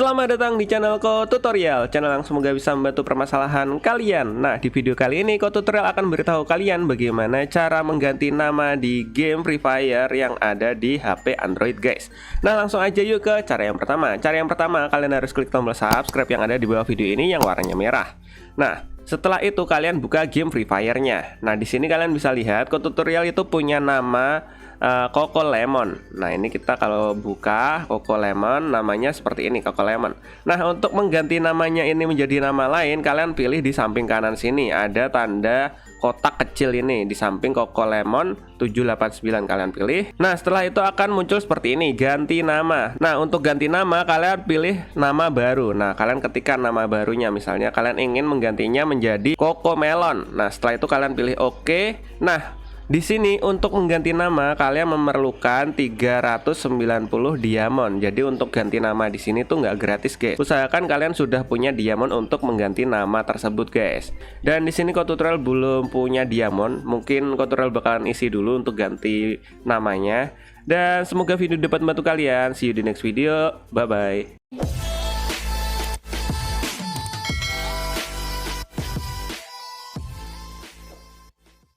Selamat datang di channel Ko Tutorial, channel yang semoga bisa membantu permasalahan kalian. Nah, di video kali ini Ko Tutorial akan beritahu kalian bagaimana cara mengganti nama di game Free Fire yang ada di HP Android, guys. Nah, langsung aja yuk ke cara yang pertama. Cara yang pertama, kalian harus klik tombol subscribe yang ada di bawah video ini yang warnanya merah. Nah, setelah itu kalian buka game Free Fire-nya. Nah, di sini kalian bisa lihat Ko Tutorial itu punya nama Coco Lemon. Nah, ini kita kalau buka Coco Lemon, namanya seperti ini, Coco Lemon. Nah, untuk mengganti namanya ini menjadi nama lain, kalian pilih di samping kanan sini ada tanda kotak kecil ini di samping Coco Lemon 789, kalian pilih. Nah, setelah itu akan muncul seperti ini, ganti nama. Nah, untuk ganti nama kalian pilih nama baru. Nah, kalian ketikkan nama barunya, misalnya kalian ingin menggantinya menjadi Coco Melon. Nah, setelah itu kalian pilih oke. Nah, di sini untuk mengganti nama kalian memerlukan 390 diamond. Jadi untuk ganti nama di sini tuh nggak gratis, guys. Usahakan kalian sudah punya diamond untuk mengganti nama tersebut, guys. Dan di sini Ko Tutorial belum punya diamond. Mungkin Ko Tutorial bakalan isi dulu untuk ganti namanya. Dan semoga video dapat membantu kalian. See you di next video. Bye bye.